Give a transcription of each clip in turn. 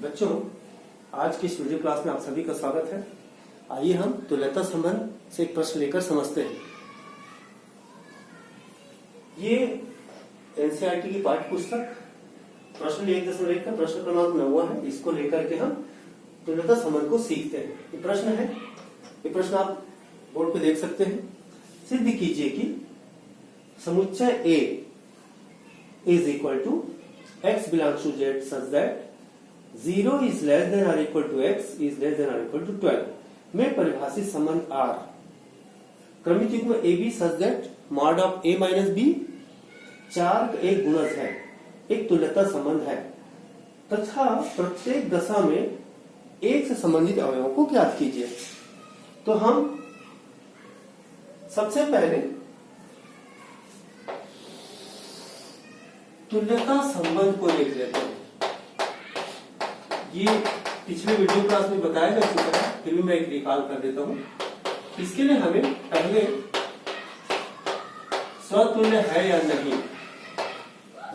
बच्चों, आज की इस वीडियो क्लास में आप सभी का स्वागत है। आइए हम तुल्यता संबंध से एक प्रश्न लेकर समझते हैं। ये एनसीईआरटी की पाठ्य पुस्तक प्रश्न 1.1 का प्रश्न क्रमांक 9 है। इसको लेकर के हम तुल्यता संबंध को सीखते हैं। ये प्रश्न है, ये प्रश्न आप बोर्ड पे देख सकते हैं। सिद्ध कीजिए कि समुच्चय A is equal to x belongs to Z such that 0 is less than or equal to x is less than or equal to 12 में परिभाषित संबंध R क्रमिक युग्म AB such that mod of A minus B चार का एक गुणज है, एक तुल्यता संबंध है तथा प्रत्येक दशा में एक से संबंधित अवयवों को ज्ञात कीजिए। तो हम सबसे पहले तुल्यता संबंध को देख लेते हैं। ये पिछले वीडियो क्लास में बताया जा चुका है, फिर भी मैं एक रिकॉल कर देता हूं। इसके लिए हमें पहले स्वतुल्य है या नहीं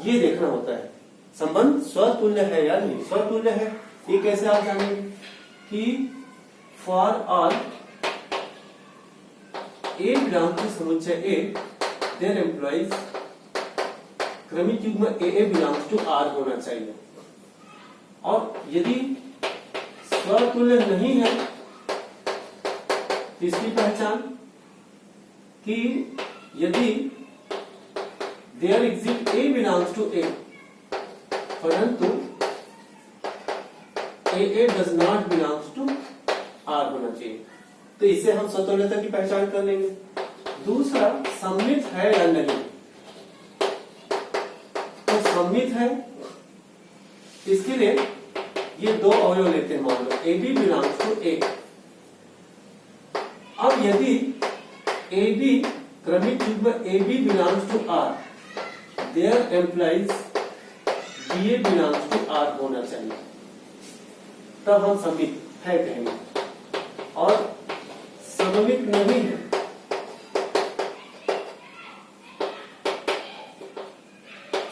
ये देखना होता है। संबंध स्वतुल्य है या नहीं। स्वतुल्य है ये कैसे आप जानेंगे कि for all a belongs to समुच्चय ए देयर एम्प्लॉइज क्रमिक युग्म ए बिलोंग्स टू आर होना चाहिए। और यदि स्वतुल्य नहीं है इसकी पहचान कि यदि there exist a belongs to a परंतु a does not belongs to are होना चाहिए, तो इससे हम स्वतुल्यता की पहचान कर लेंगे। दूसरा, सममित है या नहीं। तो सममित है इसके लिए ये दो अवयव लेते हैं। मान लो a b belongs to A. अब यदि ए बी क्रमिक युग्म a b belongs to are there implies b a belongs to are होना चाहिए, तब हम सममित है कहेंगे। और सममित नहीं है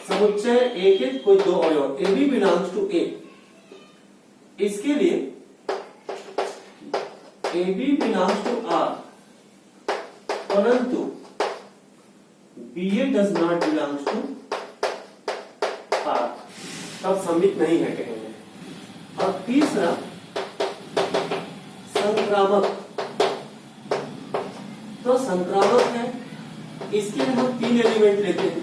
समुच्चय ए के कोई दो अवयव a b belongs to a, इसके लिए a b belongs to r परंतु b a does not belongs to r, तब सममित नहीं है कहेंगे। और तीसरा, संक्रामक। तो संक्रामक है, इसके लिए हम तीन एलिमेंट लेते हैं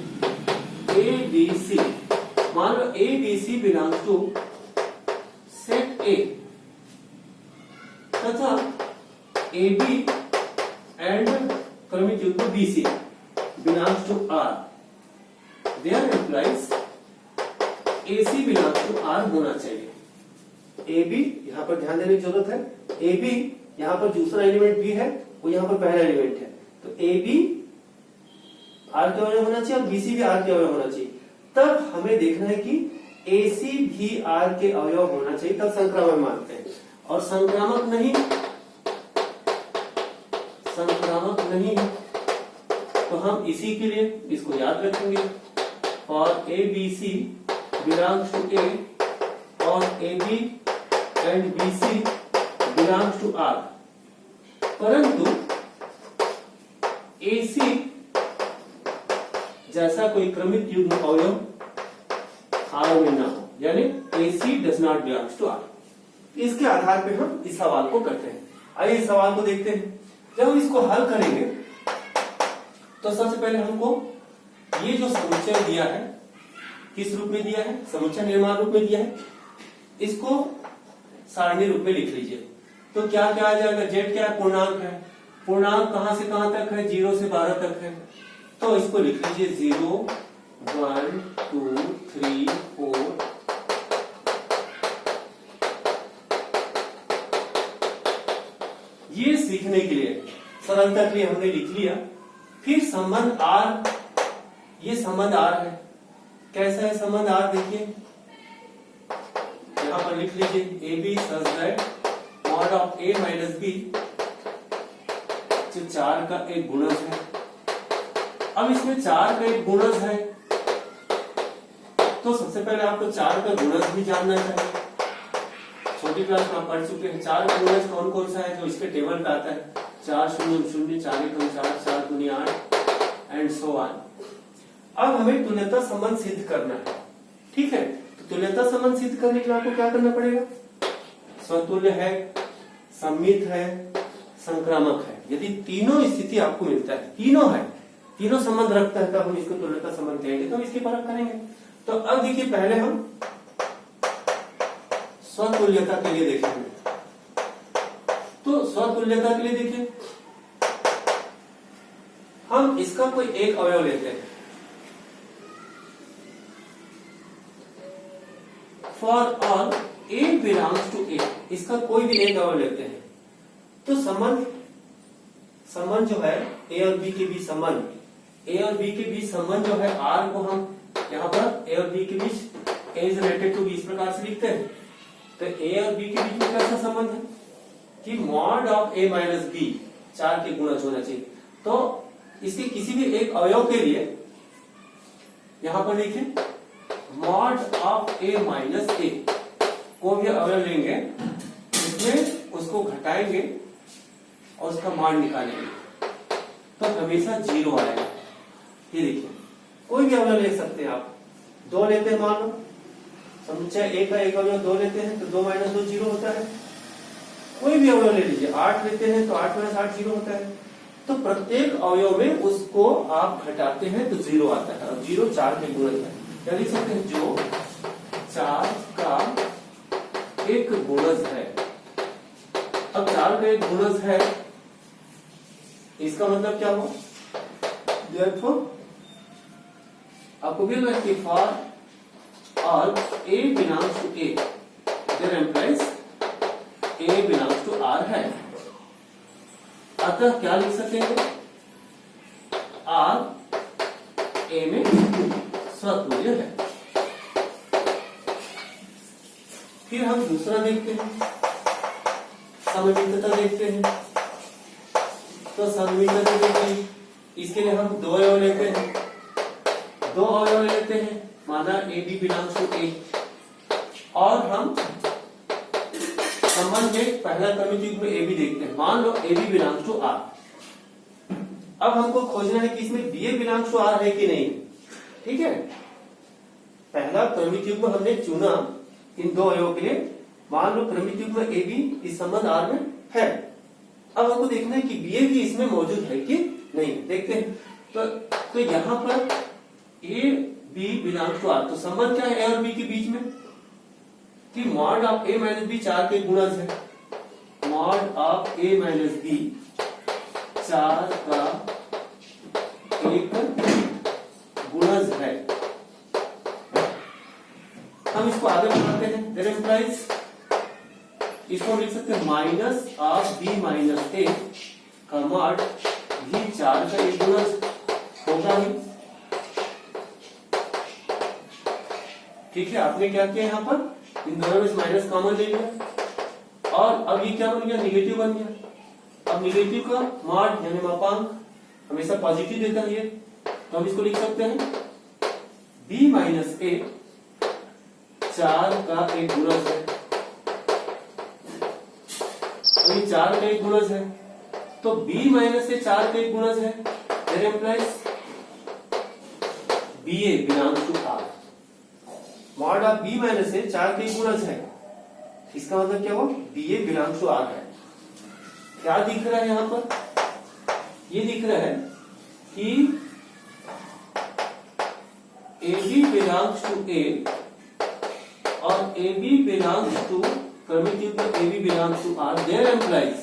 ए बी सी। मान लो a b c belongs to set a तथा ए बी एंड क्रमिक युग्म b c belongs to are, there employees a c belongs to are होना चाहिए। ए बी यहां पर ध्यान देने की जरूरत है। ए बी यहां पर दूसरा एलिमेंट बी है, वो यहां पर पहला एलिमेंट है, तो ए बी आर के अवयव होना चाहिए और बीसी भी आर के अवयव होना चाहिए। तब हमें देखना है कि एसी भी आर के अवयव होना चाहिए, तब संक्रामक मानते हैं। और संक्रामक नहीं है तो हम इसी के लिए इसको याद रखेंगे। और a b c belongs to a और a b and b c belongs to r, परंतु ए सी जैसा कोई क्रमिक युग्म अवयव आर में ना हो, यानी a c does not belongs to r. इसके आधार पे हम इस सवाल को करते हैं। आइए इस सवाल को देखते हैं। जब हम इसको हल करेंगे तो सबसे पहले हमको ये जो समुच्चय दिया है किस रूप में दिया है, समुच्चय निर्माण रूप में दिया है, इसको सारणी रूप में लिख लीजिए। तो क्या क्या आ जाएगा, जेड क्या है, पूर्णांक है। पूर्णांक कहां से कहां तक है, 0 से 12 तक है, तो इसको लिख लीजिए 0 1 2 3 4। ये सीखने के लिए सरलता के लिए हमने लिख लिया। फिर संबंध आर, ये संबंध आर है। कैसा है संबंध आर, देखिए यहां पर लिख लीजिए a b such that mod of a minus b जो 4 का एक गुणज है। अब इसमें 4 का एक गुणज है तो सबसे पहले आपको 4 का गुणज भी जानना चाहिए। छोटी क्लास में आप पढ़ चुके हैं। 4 का गुणज कौन कौन सा है जो इसके टेबल पे आता है? 4 0 0 4 1 4 4 दूनी 8 एंड सो ऑन। अब हमें तुल्यता संबंध सिद्ध करना है, ठीक है। तो तुल्यता संबंध सिद्ध करने के लिए आपको क्या करना पड़ेगा? स्वतुल्य है, सम्मित है, संक्रामक है। यदि तीनों स्थिति आपको मिलता है, तीनों है, तीनों संबंध रखता है, तब हम इसको तुल्यता संबंध कहेंगे। तो हम इसकी परख करेंगे। तो अब देखिए, पहले हम स्वतुल्यता के लिए देखेंगे। तो स्वतुल्यता के लिए देखिए, हम इसका कोई एक अवयव लेते हैं। For all A belongs to A, इसका कोई भी एक अवयव लेते हैं। तो संबंध जो है A और B के बीच संबंध, A और B के बीच संबंध जो है R को हम यहाँ पर A और B के बीच A is related to B इस प्रकार से लिखते हैं। तो A और B के बीच में कैसा संबंध है कि mod of A minus B 4 के गुणज होना चाहिए। तो इसके किसी भी एक अवयव के लिए यहां पर देखिए, mod of A minus A को भी अवयव लेंगे, इसमें उसको घटाएंगे और उसका मान निकालेंगे, तो हमेशा 0 आएगा। ये देखिए, कोई भी अवयव ले सकते हैं आप। 2 लेते हैं, मान लो समुच्चय A का एक अवयव 2 लेते हैं, तो 2 माइनस 2 0 होता है। कोई भी अवयव ले लीजिए, 8 लेते हैं तो 8 माइनस 8 0 होता है। तो प्रत्येक अवयव में उसको आप घटाते हैं तो 0 आता है, और 0 4 के गुणज है। क्या लिख सकते हैं? जो 4 का एक गुणज है। अब 4 का एक गुणज है, इसका मतलब क्या हुआ? Therefore, आपको भी लगा कि for all A belongs to A, there implies A belongs to R है। अतः क्या लिख सकते हैं? R A में स्वतुल्य है। फिर हम दूसरा देखते हैं, सममितता देखते हैं। तो सममितता देखिए, इसके लिए हम 2 अवयव लेते हैं। 2 अवयव लेते हैं, माना A B belongs to A, और हम संबंध में पहला क्रमिक युग्म A B देखते हैं। मान लो A B belongs to R। अब हमको खोजना है कि इसमें B A belongs to R है कि नहीं, ठीक है। पहला क्रमिक युग्म हमने चुना इन 2 अवयवों के लिए। मान लो क्रमिक युग्म A B इस संबंध R में है। अब हमको देखना है कि B A भी इसमें मौजूद है कि नहीं, देखते हैं। तो यहां पर A B belongs to R, तो संबंध क्या है A और B के बीच में कि mod of A minus B 4 के गुणज है। Mod of A minus B 4 का एक गुणज है। हम इसको आगे बढ़ाते हैं। देयर इम्प्लाइज, इसको लिख सकते हैं minus of B minus A का मॉड भी 4 का एक गुणज होगा ही। ठीक है, आपने क्या किया यहाँ पर? इन दोनों में माइनस कॉमन ले लिया, और अब ये क्या बन गया? निगेटिव बन गया। अब निगेटिव का मॉड यानी मापांक हमेशा पॉजिटिव देता है, तो हम इसको लिख सकते हैं B माइनस A 4 का एक गुणज है। अभी 4 का एक गुणज है, तो B माइनस से 4 का एक गुणज है। That implies BA belongs to R। Mod of B minus से 4 का एक गुणज है, इसका मतलब क्या हुआ? BA belongs to R है। क्या दिख रहा है यहां पर? ये दिख रहा है कि AB belongs to A और AB belongs to क्रमिक युग्म AB belongs to R। There implies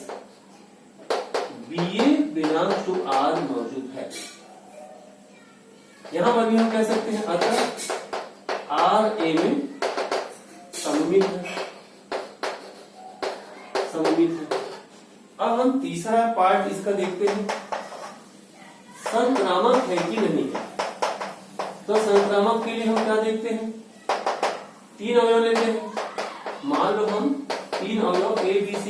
BA belongs to R मौजूद है। यहां पर भी हम कह सकते हैं अतः R A में सममित है, सममित है। अब हम तीसरा पार्ट इसका देखते हैं, संक्रामक है कि नहीं। तो संक्रामक के लिए हम क्या देखते हैं? 3 अवयव लेते हैं। मान लो हम 3 अवयव A B C